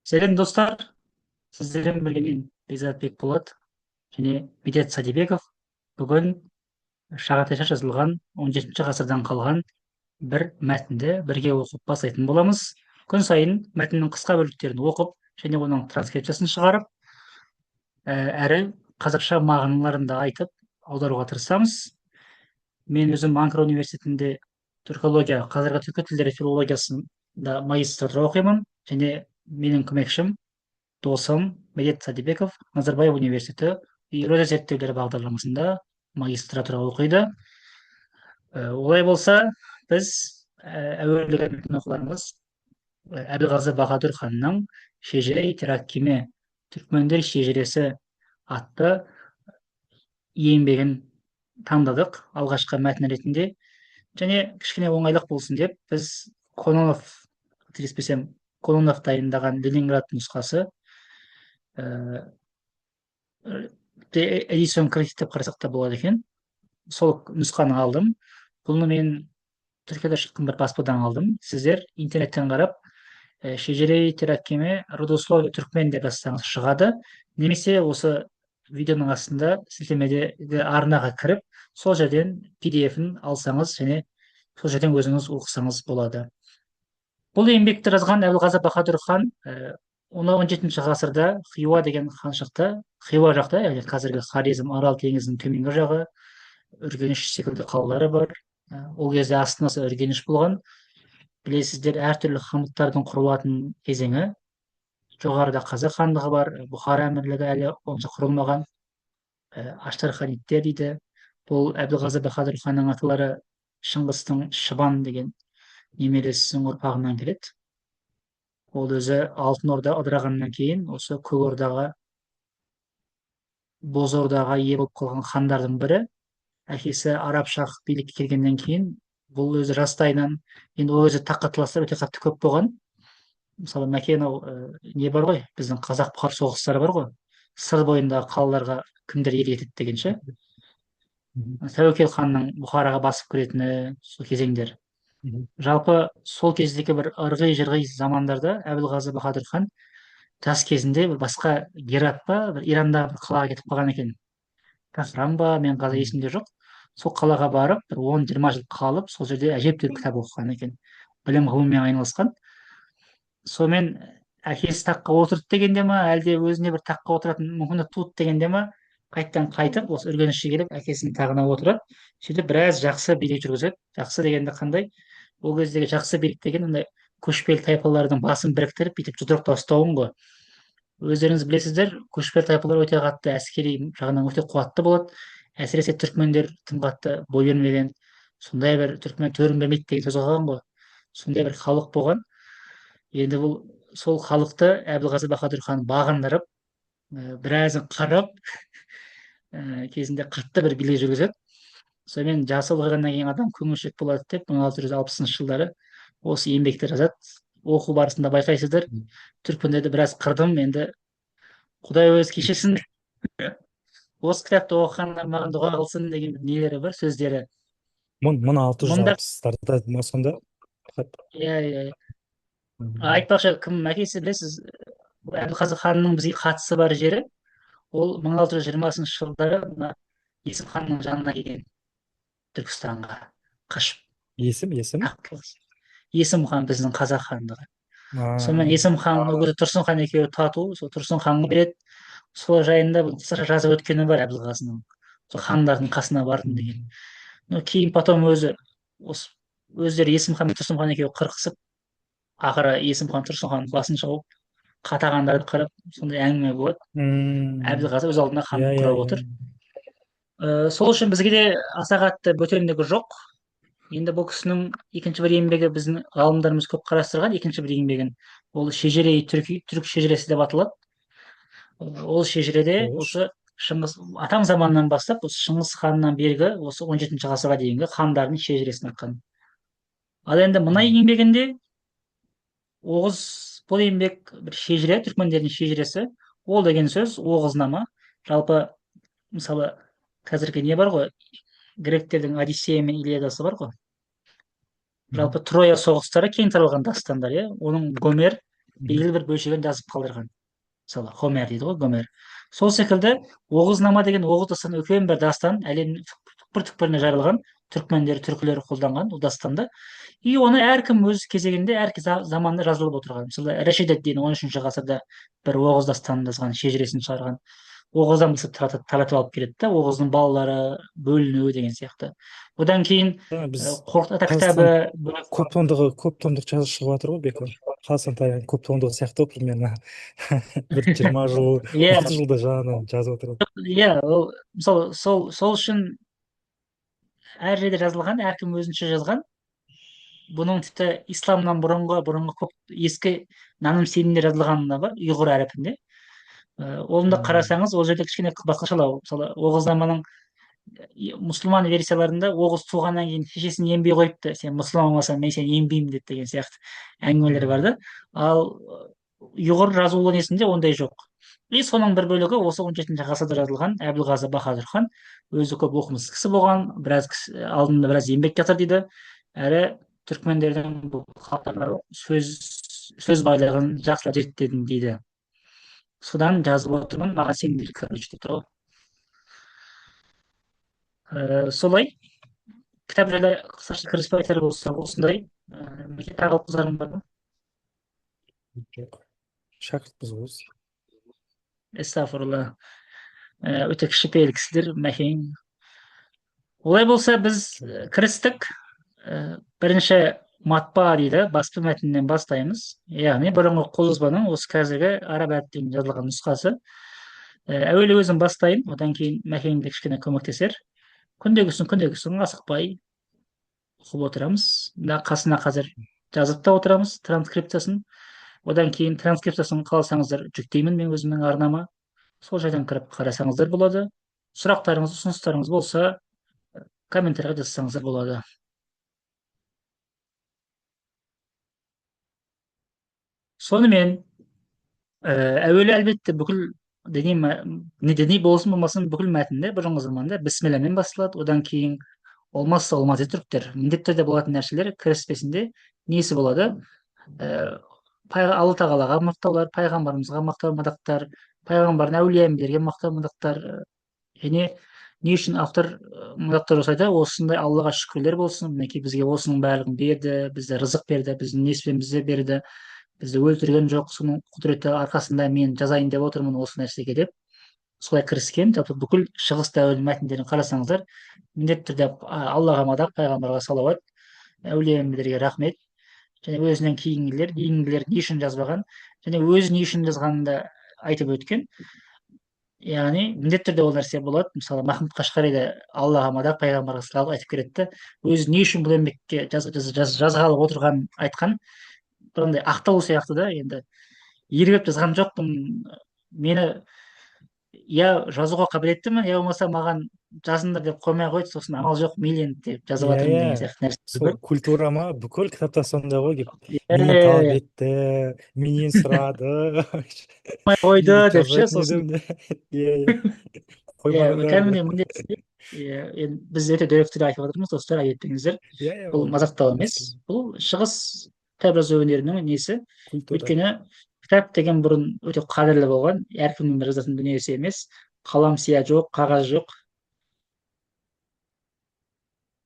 Сәлем достар, сіздермен бірге мен Бекзатбек Болат және Медет Садибеков бүгін шағатайша жазылған 17 ғасырдан қалған бір мәтінді бірге оқып бастайтын боламыз. Күн сайын мәтіннің қысқа бөліктерін оқып және оның транскрипциясын шығарып, әрі қазақша мағыналарын да айтып аударуға тырысамыз. Мен өзім Анкара университетінде түркология, қазіргі түркі тілдері филологиясында магистратура оқимын және менің көмекшім досым Медет Садибеков Назарбаев университеті еуразия зерттеулері бағдарламасында магистратура оқиды. Олай болса, біз әуелгі мәтін оқыларымыз Әбілғазы Баһадүр ханның Шежіре-и Тераккиме түркмендер шежіресі атты еңбегін таңдадық алғашқы мәтін ретінде. Және кішкене оңайлық болсын деп, біз Кононов, қателеспесем, Кононов дайындаған Ленинград нұсқасы Эдисон Кредит деп қарасақ та болады екен. Сол нұсқаны алдым. Бұны мен Түркияда шыққан бір баспадан алдым. Сіздер интернеттен қарап, Шежіре-и Тераккиме родословие түркмен деп жазсаңыз шығады. Немесе осы видеоның астында сілтемедегі арнаға кіріп, сол жерден PDF-ін алсаңыз және сол жерден өзіңіз оқысаңыз болады. Бұл еңбекті жазған Әбілғазы Баһадүр хан 17 ғасырда Хиуа деген ханшықта, Хиуа жақта, яғни қазіргі Хорезм, Арал теңізінің төменгі жағы, Үргеніш секілді қалалары бар. Ол кезде астанасы Үргеніш болған. Білесіздер, әртүрлі хандықтардың құрылатын кезеңі. Жоғарыда Қазақ хандығы бар, Бұхара әмірлігі әлі онша құрылмаған, Аштарханиттер дейді. Бұл Әбілғазы Баһадүр ханның аталары Шыңғыстың Шыбан деген немересінің ұрпағынан келеді. Ол өзі Алтын Орда ыдырағаннан кейін осы Көк Ордаға, Боз Ордаға ие болып қалған хандардың бірі. Әкесі Араб шах билікке келгеннен кейін бұл өзі жастайынан, енді ол өзі таққа таластар өте қатты көп болған. Мысалы, мәкең не бар ғой, біздің қазақ бұхар соғыстары бар ғой, сыр бойындағы қалаларға кімдер ел етеді дегенше. Тәуекел ханның Бұхараға басып кіретіні сол кезеңдер. Жалпы сол кездегі бір ырғи жырғи замандарда Әбілғазы Баһадүр хан жас кезінде бір басқа Герат па, бір Ирандағы бір қалаға кетіп қалған екен. Кафран ба, мен қазір есімде жоқ. Сол қалаға барып, бір 10-20 жыл қалып, сол жерде әжептәуір кітап оқыған екен. Білім ғылыммен айналысқан. Сонымен әкесі таққа отырды дегенде ма, әлде өзіне бір таққа отыратын мүмкіндік туды дегенде ма, қайттан қайтып, осы Үргенішке келіп, әкесінің тағына отырады. Сөйтіп біраз жақсы билік жүргізеді. Жақсы дегенде қандай? Ол кездегі жақсы билік деген ондай көшпелі тайпалардың басын біріктіріп, бүйтіп жұдырықта ұстауын ғой. Өздеріңіз білесіздер, көшпелі тайпалар өте қатты әскери жағынан өте қуатты болады. Әсіресе түркмендер тым қатты бой бермеген, сондай бір түркмен төрін бермейді деген сөз қалған ғой. Сондай бір халық болған. Енді бұл сол халықты Әбілғазы Баһадүр хан бағындырып, біразын қарап, кезінде қатты бір билік жүргізеді. Сонымен жасы ұлғайғаннан кейін адам көңілшек болады деп 1660 жылдары осы еңбекті жазады. Оқу барысында байқайсыздар, түркмендерді біраз қырдым, енді Құдай өзі кешірсін. Осы кітапты оқығандар маған дұға қылсын деген нелері бар, сөздері. 1660-тарда ма сонда? Иә. Айтпақшы, кім әкесі білесіз, Әбілғазы ханның бізге қатысы бар жері, ол 1620 жылдары мына Есім ханның жанына келген, Түркістанға қашып. Есім? Есім хан біздің қазақ хандығы. Сонымен Есім хан, ол кезде Тұрсын хан екеуі тату, сол Тұрсын ханға береді. Сол жайында қысқаша жазып өткені бар Әбілғазының. Сол хандардың қасына бардым деген. Кейін потом өздері Есім хан мен Тұрсын хан екеуі қырқысып, ақыры Есім хан Тұрсын хан басын шауып, қатағандарды қырып, сондай әңгіме болады. Әбілғазы өз алдына хан құрап отыр. Сол үшін бізге де аса қатты бөтендігі жоқ. Енді бұл кісінің екінші бір еңбегі біздің ғалымдарымыз көп қарастырған, екінші бір еңбегін, ол Шежіре-и түрік шежіресі деп аталады. Ол шежіреде осы Шыңғыс атам заманынан бастап, осы Шыңғыс ханнан бергі осы 17 ғасырға дейінгі хандардың шежіресін айтқан. Ал енді мына еңбегінде Оғыз, бұл еңбек бір шежіре, түркмендердің шежіресі. Ол деген сөз Оғызнама. Жалпы мысалы қазіргі не бар ғой, гректердің Одиссея мен Илиадасы бар ғой. Жалпы Троя соғыстары кең таралған дастандар, иә. Оның Гомер белгілі бір бөлшегін жазып қалдырған. Мысалы Хомер дейді ғой, Гомер. Сол секілді Оғызнама деген Оғыз дастаны үлкен бір дастан, әлемнің түкпір түкпіріне жаралған, түркмендер, түркілер қолданған ол дастанды. И оны әркім өз кезегінде әр заманда жазылып отырған. Мысалы Рашид ад Дин 13-ші ғасырда бір Оғыз дастанын жазған, шежіресін шығарған. Оғыздан бастап таратып алып келеді да, Оғыздың балалары, бөлінуі деген сияқты. Одан кейін Біз Қорқыт Ата кітабы Қазақстан бөлек. көп томдық жазу шығып жатыр ғой бекер. Қазақстан тарихы көп томдығы сияқты примерно бір 20 жыл Иә, 30 жылда жаңадан жазып отыр. иә, ол мысалы сол үшін әр жерде жазылған, әркім өзінше жазған. Бұның тіпті исламнан бұрынғы көп ескі наным сенімдер жазылғаны да бар, ұйғыр әрпінде. Оны да қарасаңыз, ол жерде кішкене басқашалау. Мысалы, Оғызнаманың мұсылман версияларында Оғыз туғаннан кейін шешесін ембей қойыпты. Сен мұсылман болмасаң, мен сені ембеймін деп деген сияқты әңгімелер бар да. Ал ұйғыр жазулы несінде ондай жоқ. И соның бір бөлігі осы 17-ші ғасырда жазылған Әбілғазы Баһадүр хан. Өзі көп оқымысты кісі болған, біраз кісі алдында біраз еңбек жатыр дейді. Әрі түркмендердің бұл халықтарға сөз байлығын жақсылап зерттедім дейді. Содан жазып отырмын, маған сеніңдер, короче, деп тұр ғой. Солай кітап жайлы қысқаша кіріспе айтар болсақ осындай. Тағы алып бар ма? Жоқ, шәкіртпіз ғой біз. Estağfurullah. Өте кішіпейіл кісілер, мәкең. Олай болса біз кірістік. Бірінші матбаа дейді, баспа мәтінінен бастаймыз. Яғни бұрынғы қолжазбаның осы қазіргі араб әріптерімен жазылған нұсқасы. Әуелі өзім бастайын, одан кейін мәкең де кішкене көмектесер. Күндегісін асықпай оқып отырамыз. Қасына қазір жазып та отырамыз транскрипциясын. Одан кейін транскрипциясын қаласаңыздар жүктеймін мен өзімнің арнама. Сол жерден кіріп қарасаңыздар болады. Сұрақтарыңыз, ұсыныстарыңыз болса, комментарийға жазсаңыздар болады. Сонымен, әуелі әлбетте бүкіл діни болсын болмасын бүкіл мәтінде бұрынғы заманда бісмілламен басталады. Одан кейін олмazsa olmaz түріктер міндетті түрде болатын нәрселер кіріспесінде несі болады? Алла тағалаға мақтаулар, пайғамбарымызға мақтау мадақтар, пайғамбардың әулие-әмбиелерге мақтау мадақтар, және не үшін автор мадақтар жасайды? Осындай Аллаға шүкірлер болсын, мінекей бізге осының барлығын берді, бізді рызық берді, біздің несібемізді берді, бізді өлтірген жоқ, соның құдіреті арқасында мен жазайын деп отырмын осы нәрсеге деп солай кіріскен. Жалпы бүкіл шығыс дәуірінің мәтіндерін қарасаңыздар, міндетті түрде Аллаға мадақ, пайғамбарға салауат, әулие-әмбиелерге рахмет, және өзінен кейінгілер не үшін жазбаған, және өзі не үшін жазғанын да айтып өткен. Яғни міндетті түрде ол нәрсе болады. Мысалы, Махмұд Қашқари да Аллаға мадақ, пайғамбарға салауат айтып береді. Өзі не үшін бұл еңбекке жазғалы отырғанын айтқан. Бірандай ақтау сияқты да, енді ерігіп жазған жоқпын. Мені я жазуға қабілеттімін, я болмаса маған жазыңдар деп қоймай қойды, сосын амал жоқ, мейлі деп жазып Иә, жатырмын деген иә. сияқты нәрсе Сол бар. культура ма бүкіл кітапта сондай ғой, Иә, менен иә, талап иә. етті, менен сұрады. Қоймай Не қойды деп деп ше, жазбайтын сосын едім де. Иә, иә. иә, Қоймағандар кәдімгідей деп. міндетті. Иә, енді біз өте дөрекі түрде айтып жатырмыз, достар, айттыңыздар. Иә, иә, Бұл ол мазақтау емес. мәселе. Бұл шығыс кітап жазу өнерінің несі. Культура. Өйткені кітап деген бұрын өте қадірлі болған, әркімнің бір жазатын дүниесі емес. Қалам сия жоқ, қағаз жоқ.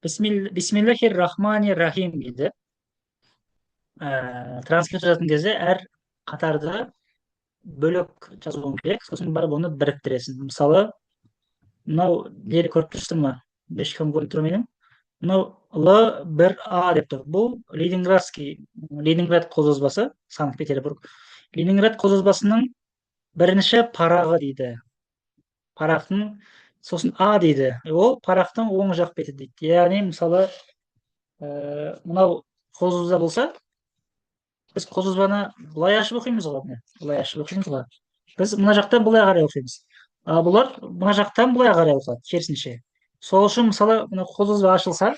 Бисмиллахир рахманир рахим дейді. Транскрипт жазатын кезде әр қатарды бөлек жазуың керек, сосын барып оны біріктіресің. Мысалы, мынау жері көріп тұрсыздар ма? Ешкім көріп тұр менің. Мынау Л1А деп тұр. Бұл Ленинград қолжазбасы, Санкт-Петербург. Ленинград қолжазбасының бірінші парағы дейді. Парақтың сосын А дейді. Ол парақтың оң жақ беті дейді. Яғни, мысалы, мынау қолжазба болса, біз қолжазбаны былай ашып оқимыз ғой. Былай ашып оқимыз ғой. Біз мына жақтан былай қарай оқимыз. А бұлар мына жақтан былай қарай оқады, керісінше. Сол үшін, мысалы, мына қолжазба ашылса,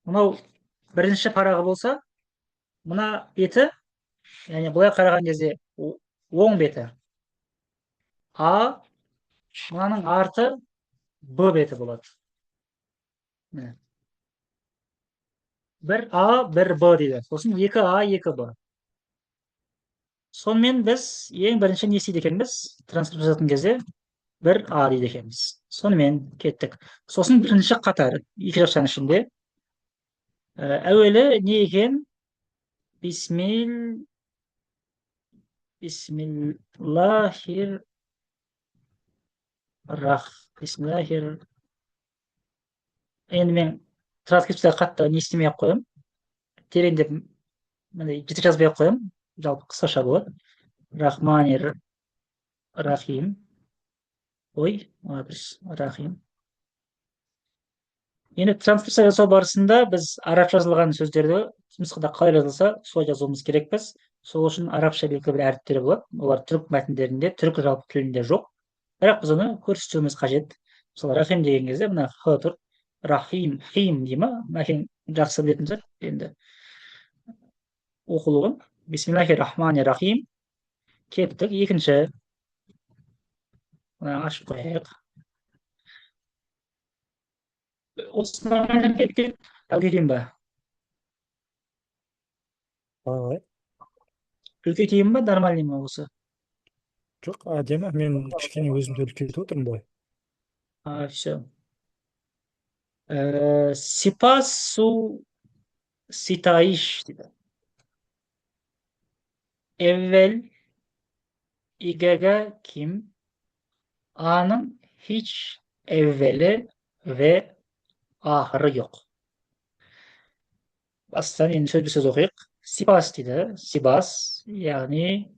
мынау бірінші парағы болса, мына беті, яғни былай қараған кезде оң беті А, мынаның арты Б беті болады. Бір А, бір Б дейді. Сосын 2А, 2Б. Сонымен біз ең бірінші не істейді екенбіз? Транскрипт жасайтын кезде бір а дейді екенбіз. Сонымен кеттік. Сосын бірінші қатар екі жақшаның ішінде әуелі не екен? Бисмиллахир бисмиллахир. Енді мен транскрипцияға қатты не істемей ақ қоямын. Тереңдеп мындай жіті жазбай ақ қоямын. Жалпы қысқаша болады. Рахманир рахим. Рахим. Енді транскрипция жасау барысында біз арабша жазылған сөздерді нұсқада қалай жазылса солай жазуымыз керекпіз. Сол үшін арабша белгілі бір әріптер болады. Олар түрік мәтіндерінде, түрік жалпы тілінде жоқ. Бірақ біз оны көрсетуіміз қажет. Мысалы, рахим деген кезде мына х тұр. Рахим, хим дей ма? Мәкең жақсы білетін шығар енді оқылуын. Бисмиллахир-рахманир-рахим. Кеттік. Екінші. Мына ашып қояйық. Осыны кеткен. Үлкейтейін ба? Қалай? Үлкейтейін ба, нормальный ма осы? Жоқ, әдемі. Мен кішкене өзімді үлкейтіп отырмын былай. Все. Сипасу sitayiş dedi. Evvel İGG kim? A'nın hiç evveli ve ahırı yok. Aslında yeni söz bir söz okuyup Sibas dedi. Sibas yani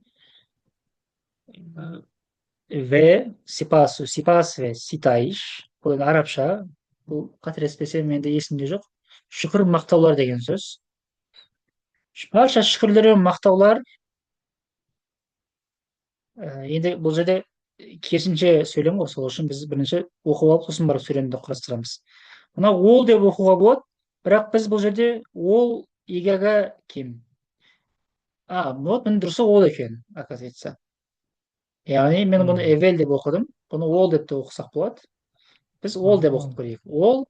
ve Sipasu, Sipas ve Sitayiş. Bu da Arapça. Bu katrespesi menде есімде жоқ. Шүкір мақтаулар деген сөз. Барша шүкірлер мен мақтаулар енді бұл жерде керісінше сөйлем ғой, сол үшін біз бірінші оқып алып сосын барып сөйлемді құрастырамыз. Мына ол деп оқуға болады, бірақ біз бұл жерде ол игага ким? Вот міне дұрысы ол екен, оказывается. Яғни мен бұны еввел деп оқыдым, бұны ол деп те оқысақ болады. Біз ол деп оқып көрейік. Ол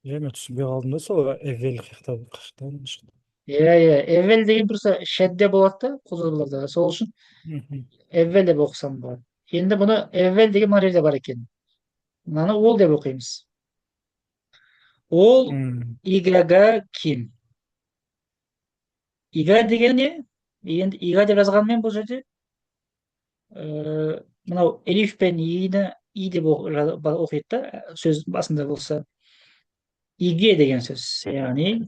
Мен түсінбей қалдым да сол еввел қаяқтан шықты. еввел деген тұрса шәдде болады да қолданыларда. Сол үшін еввел деп оқысам болады. Енді бұны еввел деген мына жерде бар екен. Мынаны ол деп оқимыз. Ол игага ким? Ига деген не? Енді ига деп жазғанмен бұл жерде мынау элиф пен иді и деп оқиды да, сөз басында болса. Иге деген сөз. Яғни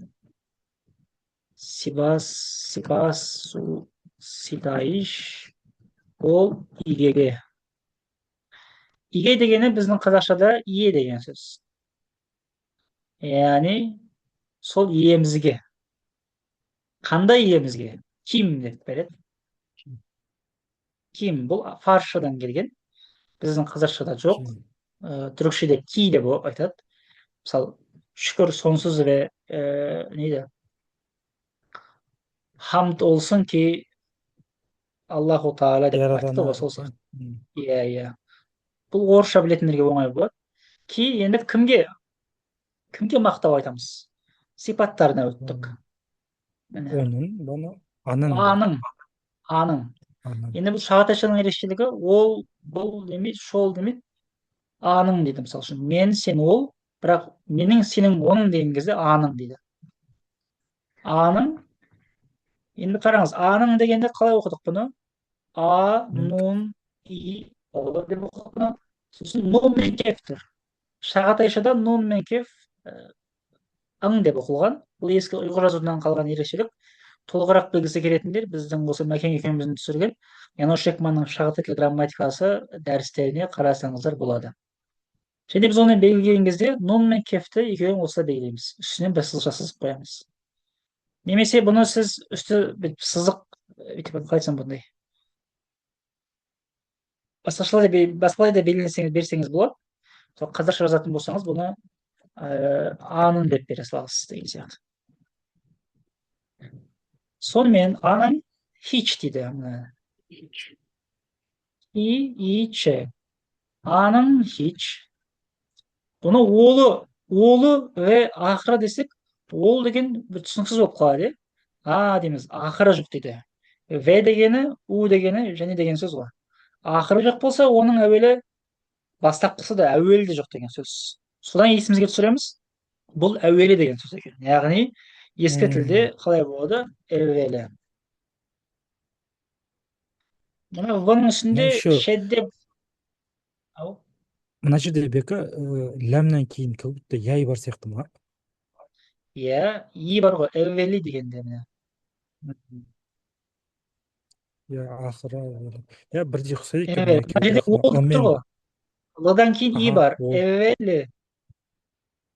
Сипасу ситайиш ол игеге. Иге дегені біздің қазақшада ие деген сөз. Яғни сол иемізге. Қандай иемізге? Ким деп береді. Ким бұл фаршыдан келген. Біздің қазақшада жоқ. Түрікшеде ки деп айтады. Мысалы, шүкір сонсыз ve neydi? Hamd olsun ki Allahu Teala деп айтты ғой, сол сияқты. Иә. Бұл орысша білетіндерге оңай болады. Ки енді кімге мақтау айтамыз? Сипаттарына өттік. Аның. Енді бұл шағатайшаның ерекшелігі ол, бұл демейді, шол демейді. Аның дейді, мысалы үшін. Мен, сен, ол, бірақ менің, сенің, оның деген кезде аның дейді. Аның. Енді қараңыз, аның дегенде қалай оқыдық бұны? А, нун, и, олар деп оқыдық бұны. Сосын нун мен кефтір. Шағатайшада нун мен кеф ың деп оқылған. Бұл ескі ұйғыр жазуынан қалған ерекшелік. Толығырақ білгісі келетіндер біздің осы Мәкең екеуміздің түсірген Янош Шекманның шағатай тіл грамматикасы дәрістеріне қарасаңыздар болады. Және біз оны белгілеген кезде нун мен кефті екеуін осылай белгілейміз. Үстінен бір сызықша сызып қоямыз. Немесе бұны сіз үсті сызық, қалай айтсам бұндай. Басқалай да берсеңіз болады. Қазақша жазатын болсаңыз, бұны аның деп бере саласыз деген сияқты. Сонымен аның hiç дейді. İçe. Аның hiç. Бұны олы ve ақыры десек, ол деген бір түсініксіз болып қалады. а дейміз, ақыры жоқ дейді. В дегені, у дегені және деген сөз ғой. Ақыры жоқ болса, оның әуелі бастапқысы да әуелі де жоқ деген сөз. Содан есімізге түсіреміз, бұл әуелі деген сөз екен. Яғни ескі тілде М, қалай болады? Әуелі. Мына в-ның мына үстінде еще шедде. Ау. мына жерде бека ләмнен кейін как будто яй бар сияқты ма? Иә, и бар ғой, әуелі дегенде міне. Я ақыры я бірдей ұқсайды екен мына Мына екеуі, жерде бірақ о мына тұр ымен ғой. Л-дан кейін и аха бар. ол Әуелі.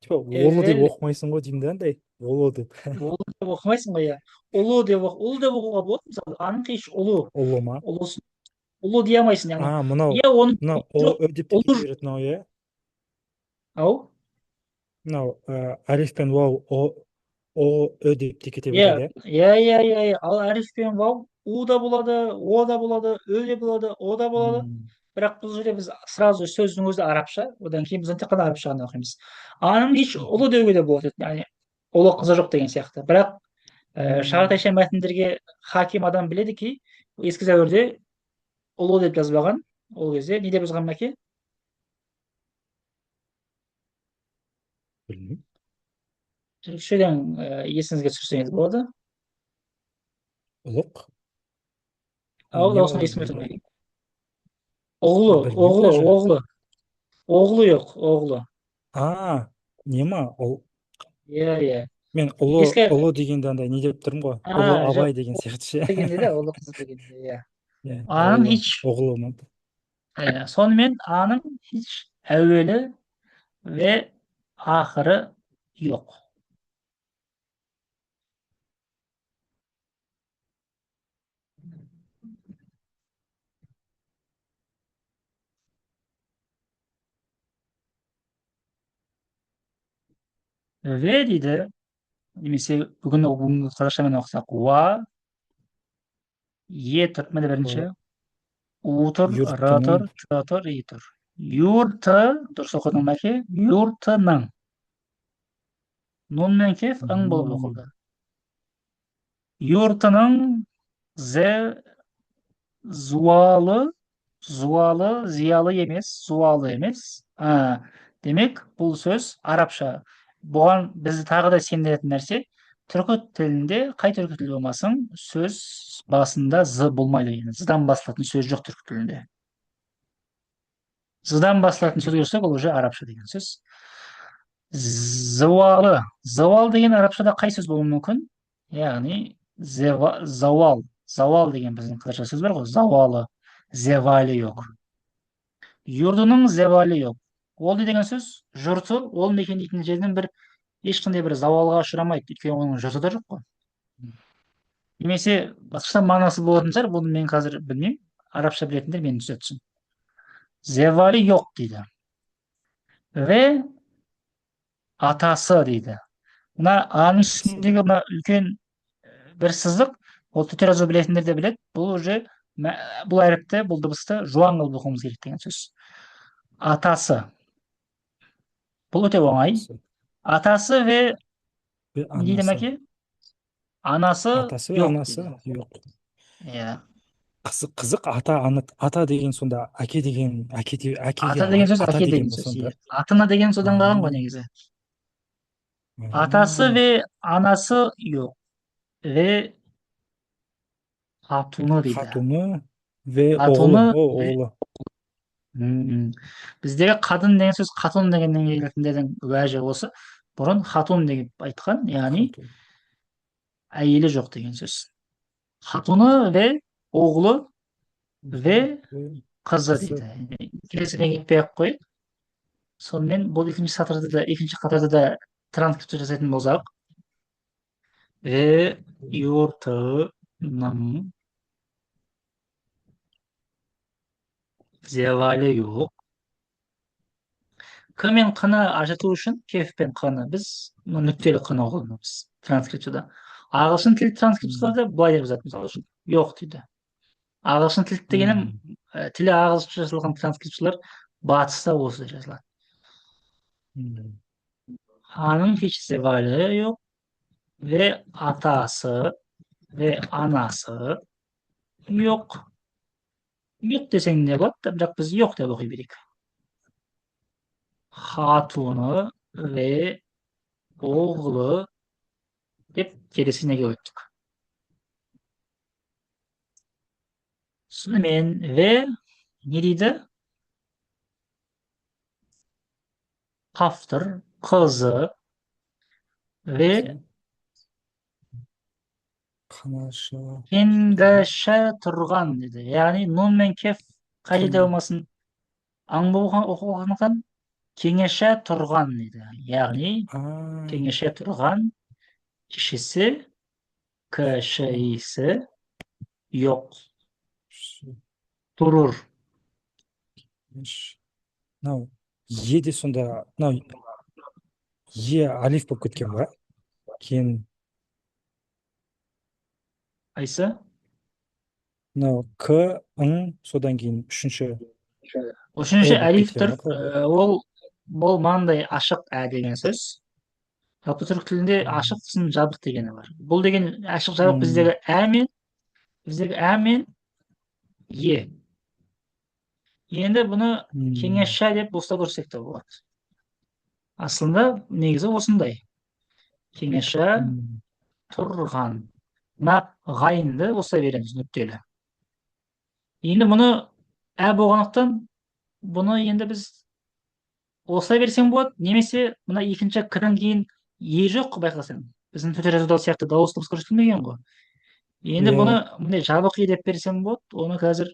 типа олы деп Әуелі. оқымайсың ғой деймін да андай олы деп Ол деп оқымайсың ғой, иә. Ұлы деп оқуға болады. Мысалы, анық ұлы. ұлы ма? Ұлысын, ұлы дей алмайсың, яғни. Мынау Иә, оның мынау ұлы жоқ. о деп те Ұлы кете жоқ. береді мынау иә. Ау. Мынау алиф пен уау о деп те кете Иә, береді иә. Ал әріп пен вау у да болады, о да болады, ö де болады, о да иә. болады. Бірақ бұл жерде біз сразу сөздің өзі арабша, одан кейін біз тек қана арабша ғана оқимыз. Аның еш ұлы деуге де болады, яғни ұлы қызы жоқ деген сияқты. Бірақ шағатайша мәтіндерге хаким адам біледі ки, ескі дәуірде ұлы деп жазбаған. Ол кезде не деп жазған мәке? Білмеймін. Түркшеден есіңізге түсірсеңіз болады. Ұлық Ау, не дауысына бар есіме онда? түсірмей. Оғлы, Білмеймін оғлы, даже. оғлы. Оғлы жоқ, оғлы. Не ма ол Иә. мен Ескі, ұлы дегенде андай не деп тұрмын ғой, ұлы жоқ, абай деген сияқты ше. дегенде де ұлы қыз дегенде, иә. Иә, Аның һич, ұғлы ма? сонымен аның һич әуелі ве ақыры жоқ. Ве дейді, немесе бүгінгі қазақшамен оқысақ, уа, е тұр, міне бірінші, у тұр, р Юртының тұр, т тұр, и тұр. Юрты, дұрыс оқыдың мәке, юртының. Нун мен кеф ың болып оқылды. Юртының зе зуалы, зуалы емес. Демек, бұл сөз арабша. Бұған бізді тағы да сендіретін нәрсе, түркі тілінде, қай түркі тілі болмасын, сөз басында з болмайды деген. Здан басталатын сөз жоқ түркі тілінде. Здан басталатын сөз көрсек, ол уже арабша деген сөз. Зауалы. Зауал деген арабшада қай сөз болуы мүмкін? Яғни зауал. Зауал деген біздің қазақша сөз бар ғой. Зауалы. Зевалі жоқ. Юрдының зевалі жоқ. Ол не деген сөз? Жұрты, ол мекендейтін жерден ешқандай бір зауалға ұшырамайды. Өйткені оның жұрты да жоқ қой. Немесе басқаша мағынасы болатын шығар, бұны мен қазір білмеймін. Арабша білетіндер мені түзетсін. Зевали жоқ дейді. Ве атасы дейді. Мына аның үстіндегі мына үлкен бір сызық, ол төте жазу білетіндер де біледі. Бұл уже бұл әріпті, бұл дыбысты жуан қылып оқуымыз керек деген сөз. Атасы. Бұл өте оңай. Атасы ве не дейді анасы. мәке? Анасы Атасы жоқ анасы дейді. жоқ. Иә. Қызық ата деген сонда әкеге Ата деген сөз ата әке деген деген ба сөз. сонда? Иә. Атына деген содан қалған ғой А, негізі. Атасы а, ве анасы жоқ. Ве хатуны дейді. Хатуны ве оғлы. Хатуны ве Оғлы. біздегі қатын деген сөз қатун дегеннен келетіндердің уәжі осы. Бұрын хатун деп айтқан, яғни Хатун. әйелі жоқ деген сөз. Хатуны ве оғлы ве Ве қызы қызы. дейді. Келесіне кетпей ақ қояйық. Сонымен бұл екінші қатарда да транскрипция жасайтын болсақ, юртының зевалі жоқ. К мен қ-ны ажырату үшін кеф пен қ-ны біз нүктелі қ-ны қолданамыз транскрипцияда. Ағылшын тілі транскрипцияларда былай деп жазады, мысалы үшін жоқ дейді. Ағылшын тілі дегенім тілі ағылшынша жазылған транскрипциялар батыста осы жазылады. Аның һич зевалі жоқ ве атасы ve anası yok. Yok desең ne болады? Бірақ біз yok деп оқи берейік. Hatunu ve oğlu деп келесіне өттік. Сонымен ve не дейді? Тафтыр, kızı ve Қанаша. кенгәшә тұрған деді. Яғни нун мен кеф қай жерде Кем. болмасын аң болып оқылғандықтан кеңеше тұрған дейді. Яғни А, кеңеше тұрған кішісі, кішісі yok. Тұрur. мынау е де сонда мынау е алиф болып кеткен ба? Кен. Қайсы? Мынау к, ың, содан кейін үшінші Үшінші болып кеткен әлифтір. ба? Ол маңдай ашық ә деген сөз. Жалпы түрік тілінде ашық сын жабық дегені бар. Бұл деген ашық жабық біздегі ә мен е. Енді бұны кеңесші деп босқа көрсек те болады. Aslında негізі осындай. Кеңесші тұрған. Мына ғайынды осылай береміз нүктелі. Енді бұны ә болғандықтан бұны енді біз осылай берсең болады, немесе мына екінші кірін кейін е жоқ байқасаң. Біздің төте жазуда сияқты дауыс дыбыс көрсетілмеген ғой. Енді бұны мындай жабық е деп берсем болады, оны қазір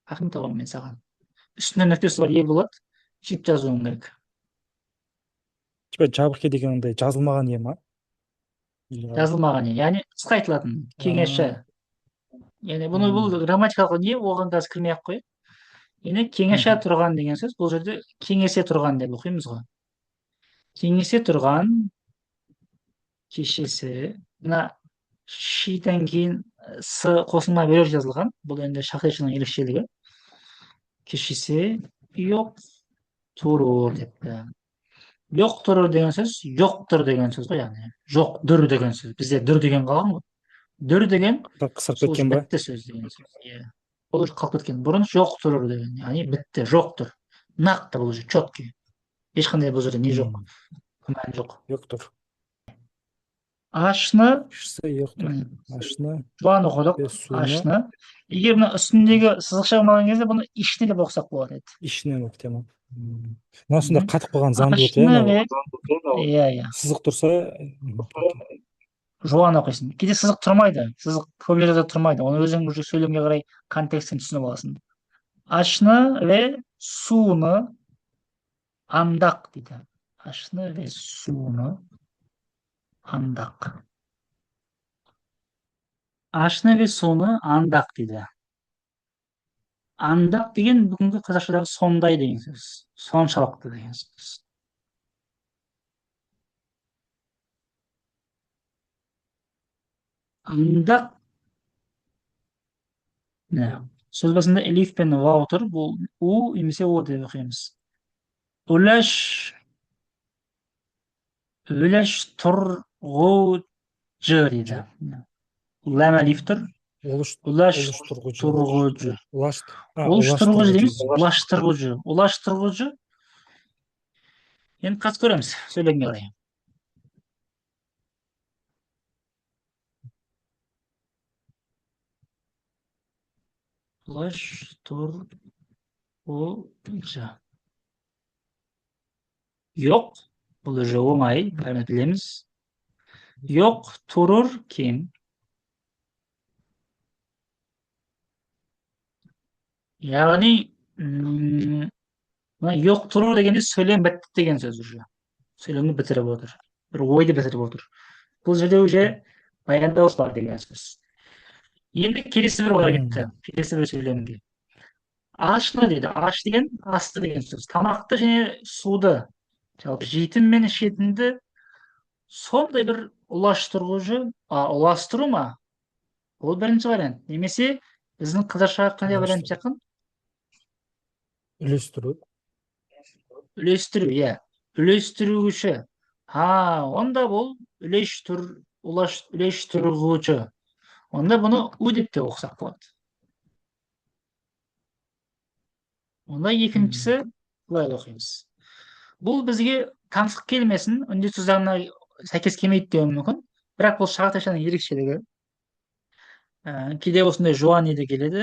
ақын табамын мен саған. Үстінде нүктесі бар е болады, сөйтіп жазуың керек. Типа жабық е деген андай жазылмаған е ма? Жазылмаған е, яғни қысқа айтылатын кеңесші. Яғни бұл грамматикалық не, оған қазір кірмей ақ қояйық. Енді кеңесе тұрған деген сөз, бұл жерде кеңесе тұрған деп оқимыз ғой. Кеңесе тұрған кешесі, мына шиден кейін с қосылмай бөлек жазылған. Бұл енді шахтешінің ерекшелігі. Кешесі yok тұрur депті. Yok тұрur деген сөз, жоқтыр деген сөз ғой, яғни жоқ дүр деген сөз. Бізде дүр деген қалған ғой. Дүр деген қысып сол кеткен ба? бітті сөз деген сөз. Ол қалып кеткен. Бұрын жоқ тұрur деген, яғни бітті, жоқтыр. Нақты бұл жерде, четкий. Ешқандай бұл жерде не жоқ, күмән жоқ. Yok тұр. Ашны, Кішісі yok тұр. Ашны. жуан оқыдық, ашны. Егер мына үстіндегі сызықша болмаған кезде бұны ішіне деп оқысақ болады еді. Ішінен оқыты ма? Мынасында қатып қалған заңды өте. Иә. Сызық тұрса, жуан оқисың. Кейде сызық тұрмайды. Сызық көп жерде тұрмайды. Оны өзің уже сөйлемге қарай контекстін түсініп аласың. Ашны ve суны андақ дейді. Ашны ve суны андақ. Ашны ve суны андақ дейді. Андақ деген бүгінгі қазақшадағы сондай деген сөз. Соншалықты деген сөз. Андақ. Сөз басында элиф пен вау тұр. Бұл у немесе о деп оқимыз. Үләш тұрғыжы дейді. Ләм әлиф тұр. Улаштырғыжы. Улаштырғыжы дейміз. Улаштырғыжы. Енді қатып көреміз сөйлемге қарай. Улаштырғыжы. Yok. Бұл уже оңай, бәріміз білеміз. Yok тұрur кем. Яғни, yok тұрur дегенде сөйлем бітті деген сөз уже. Сөйлемді бітіріп отыр. Бір ойды бітіріп отыр. Бұл жерде уже баяндауыш бар деген сөз. Енді келесі бір ойға кетті. Келесі бір сөйлемге. Ашны дейді. Аш деген асты деген сөз. Тамақты және суды. Жалпы жейтін мен ішетінді сондай бір улаштырғыжы, уластыру ма? Ол бірінші вариант. Немесе біздің қазақшаға қандай вариант жақын? Үлестіру. Үлестіру, иә. Үлестіруші. Онда бұл үлестірғыжы. Онда бұны у деп те оқысақ болады. Онда екіншісі былай оқимыз. Бұл бізге таңсық келмесін, үндес тұздағына сәйкес келмейді деуі мүмкін. Бірақ бұл шағатайшаның ерекшелігі. Кейде осындай жуан еді келеді.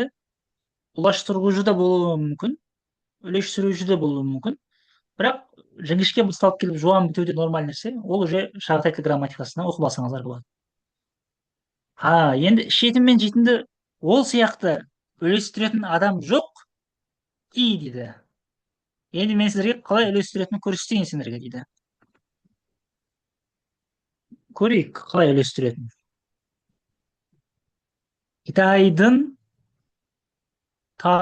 Ұлаштырғышы да болуы мүмкін, үлестіруші де болуы мүмкін. Бірақ жіңішке басталып келіп жуан бітуі де нормаль нәрсе. Ол уже шағатай тіл грамматикасынан оқып алсаңыздар болады. Енді шетін мен жетінді ол сияқты үлестіретін адам жоқ и дейді. Енді мен сіздерге қалай үлестіретінін көрсетейін сендерге дейді. Көрейік, қалай үлестіретін. Қытайдың та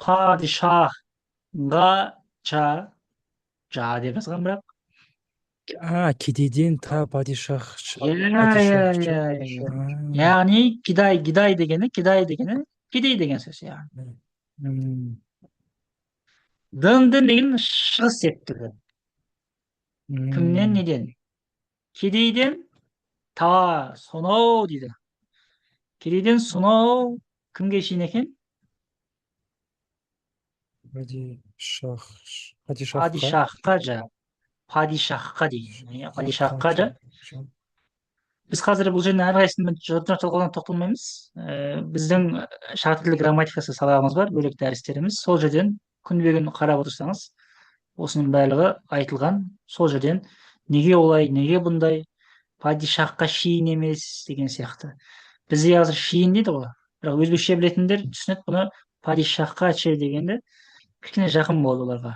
падишахға жа деп жазған бірақ. кедейден та падишах. Яғни кидай дегені кедей деген сөз яғни. Дын деген шығыс септігі. Кімнен, неден? Кедейден та сонау дейді. Кедейден сонау кімге шейін екен? Падишахқа жа. Падишахқа дейді. Падишахқа жа. Біз қазір бұл жерде әрқайсысын жалғаудан тоқталмаймыз. Біздің шағатай тілі грамматикасы сабағымыз бар, бөлек дәрістеріміз. Сол жерден күнбе-күн қарап отырсаңыз, осының барлығы айтылған. Сол жерден неге олай, неге бұндай, падишахқа шейін емес деген сияқты. Бізде қазір шейін дейді ғой. Бірақ өзбекше білетіндер түсінеді бұны падишахқа ше дегенде кішкене жақын болды оларға.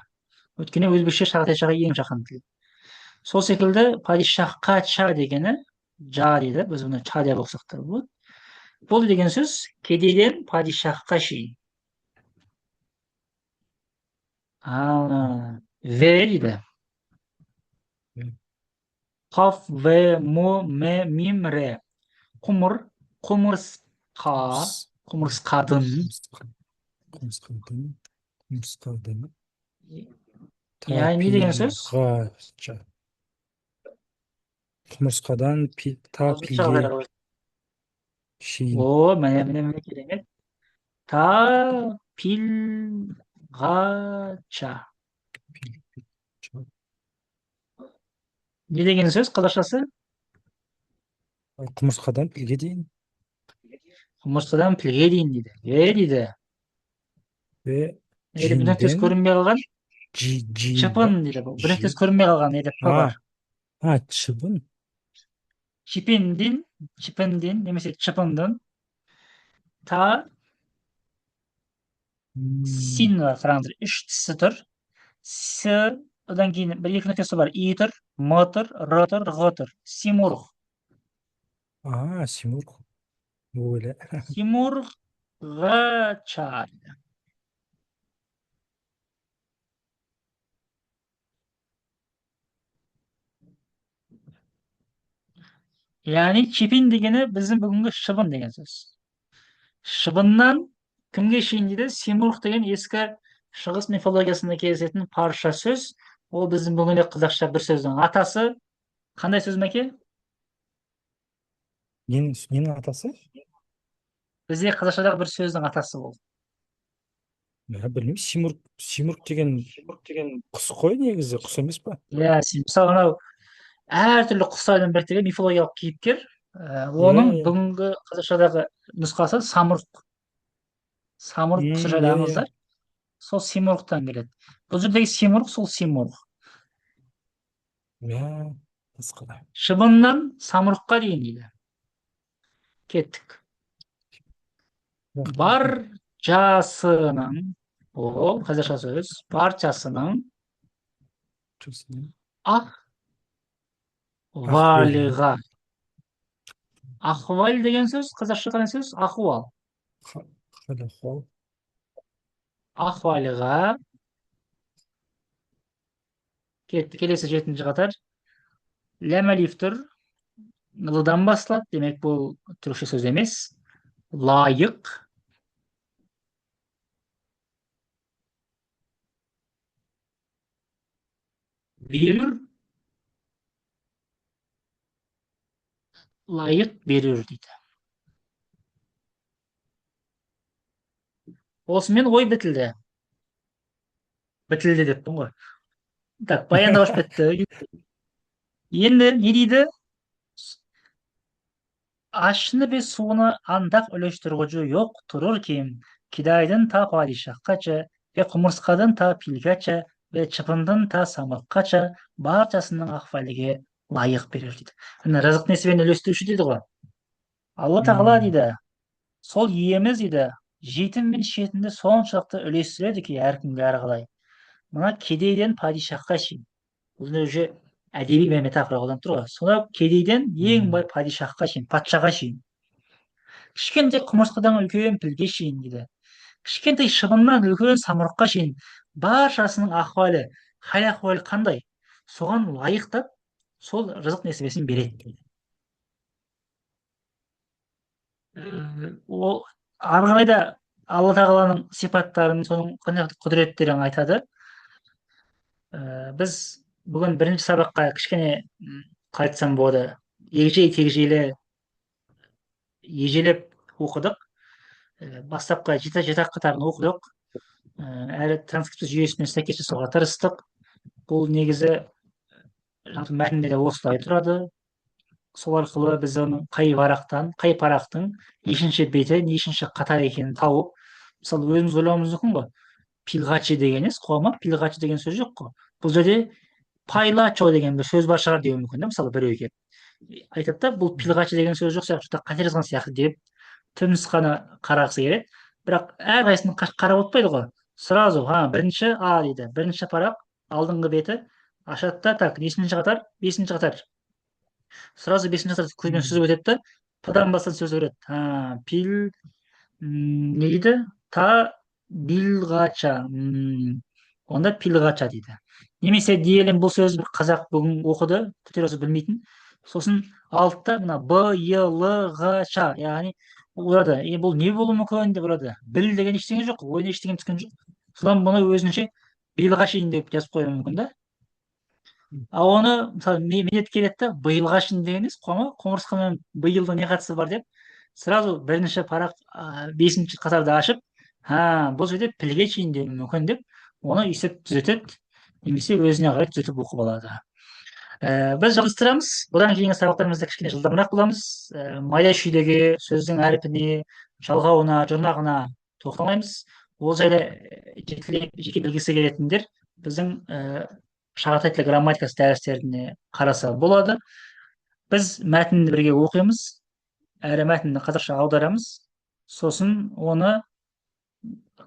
Өйткені өзбекше шағатайшаға ең жақын тіл. Сол секілді падишахқа ча дегені жа дейді. Біз бұны ча деп оқысақ та болады. Бұл деген сөз кедейден падишахқа шейін. В дейді. Қаф, В, М, М, Мим, Р. Құмыр, құмырсқа, құмырсқадын. Не деген сөз? Құмырсқадан та пилге шейін. Міне керемет. Та пилғача. Не деген сөз қазақшасы? Құмырсқадан пилге дейін. Құмырсқадан пілге дейін дейді. Дейді. Бірнектес көрінбей қалған? Чыпын дейді бұл. Бірнектес көрінбей қалған едіп бар. Чыпын. Чипенден, немесе чыпындын. Та син бар, қараңыздар. Үш тісі тұр. С, одан кейін бір екі нүктесі бар. И тұр, М тұр, Р тұр, Г тұр. Симург. Симург. Öyle. Симурғача. Яғни чепин дегені біздің бүгінгі шыбын деген сөз. Шыбыннан кімге шейін дейді? Симург деген ескі шығыс мифологиясында кездесетін парша сөз. Ол біздің бүгінде қазақша бір сөздің атасы. Қандай сөз мәке? Ненің атасы? Бізде қазақшадағы бір сөздің атасы ол. Білмеймін, симург деген құс қой негізі, құс емес па? Мысалы анау әртүрлі құстардан бір түрі мифологиялық кейіпкер. Оның бүгінгі қазақшадағы нұсқасы самұрық. Самұрық құсы жайлы аңыздар. Сол симургтан келеді. Бұл жердегі симург сол симург. Шыбыннан самұрыққа дейін дейді. Кеттік. Баршасының, ол қазақша сөз, баршасының ахвалыға. Ахвал деген сөз, қазақша қандай сөз? Ахуал. Ахвалыға. Келесі жетінші қатар. Ләмәлиф тұр. Ныдан басталады, демек бұл түркше сөз емес. Лайық. Берір. Лайық берір дейді. осымен ой бітілді деппін ғой. Так, баяндауыш бітті. Енді не дейді? Ашны бе суыны андақ үлештіргіжі yok тұрыр кем. Кидайдың та падишаққача, ve құмырсқадан та пилгача, ve чыпындың та самырыққача, баршасының ақваліге лайық берер дейді. Міне рызық несібені үлестіруші дейді ғой. Алла тағала дейді, сол иеміз дейді, жетім мен шетінді соншалықты үлестіреді ки әркімге әрқалай. Мына кедейден падишаққа шейін. Бұл уже әдеби метафора қолданып тұр ғой. Сонда кедейден ең бай падишаққа шейін, патшаға шейін. Кішкентай құмырсқадан үлкен пілге шейін дейді. Кішкентай шыбыннан үлкен самұрыққа шейін баршасының ахуалы, хал ахуалы қандай? Соған лайықтап, сол рызық несібесін береді дейді. Ол ары қарай да Алла тағаланың сипаттарын, соның құдіреттерін айтады. Біз бүгін бірінші сабаққа кішкене қалай айтсам болады, егжей тегжейлі ежелеп оқыдық. Бастапқы жетақ қатарын оқыдық. Әрі транскрипция жүйесіне сәйкес жасауға тырыстық. Бұл негізі жалпы мәтінде де осылай тұрады. Сол арқылы біз оның қай парақтың нешінші беті, нешінші қатар екенін тауып, мысалы өзіміз ойлауымыз мүмкін ғой. Пилғачы деген емес, қоғамда пилғачы деген сөз жоқ қой. Бұл жерде пайлачо деген бір сөз бар шығар деуі мүмкін да, мысалы біреу келіп айтады да, бұл пилғачы деген сөз жоқ сияқты, қате жазған сияқты деп түпнұсқаны қарағысы келеді. Бірақ әрқайсысын қарап отпайды ғой. Сразу, бірінші А дейді, бірінші парақ, алдыңғы беті ашады да, так, нешінші қатар, бесінші қатар. Сразу бесінші қатар көзбен сүзіп өтеді да, П-дан бастан сөз көреді. Не дейді? Билғача. Онда пилғача дейді. Немесе диелім бұл сөз қазақ бүгін оқыды, тіпті өзі білмейтін. Сосын алтта мына Б-Е-Л-Ға-Ша, яғни ұрады. Бұл не болуы мүмкін деп ұрады. Біл деген ештеңе жоқ, ойына ештеңе түскен жоқ. Содан бұны өзінше билғашин деп жазып қоюы мүмкін да. А оны мысалы мен келеді да, биылғашын деген емес, құмырсқамен биылдың не қатысы бар деп, сразу бірінші парақ бесінші қатарды ашып, бұл жерде пілге шейін деуі мүмкін деп, оны өйстіп түзетеді, немесе өзіне қарай түзетіп оқып алады. Біз жалғастырамыз. Бұдан кейінгі сабақтарымызда кішкене жылдамырақ боламыз. Майда шүйдеге, сөздің әрпіне, жалғауына, жұрнағына тоқталмаймыз. Ол жайлы жеке білгісі келетіндер біздің шағатай тілі грамматикасы дәрістеріне қараса болады. Біз мәтінді бірге оқимыз, әрі мәтінді қазақша аударамыз. Сосын оны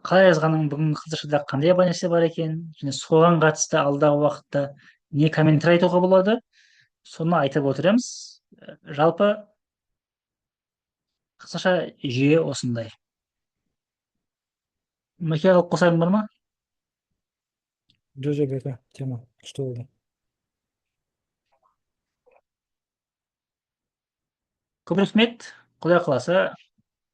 қалай жазғанның бүгінгі қазақшада қандай байланысы бар екен, және соған қатысты алдағы уақытта не комментарий айтуға болады, соны айтып отырамыз. Жалпы қысқаша жүйе осындай. Мәке алып қосарың бар ма? Жоқ, бека, тема күшті болды. Көп рахмет. Құдай қаласа,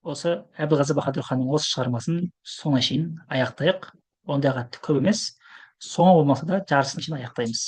осы Әбілғазы Баһадүр ханның осы шығармасын соңына шейін аяқтайық. Ондай қатты көп емес. Соңы болмаса да жарысын шейін аяқтаймыз.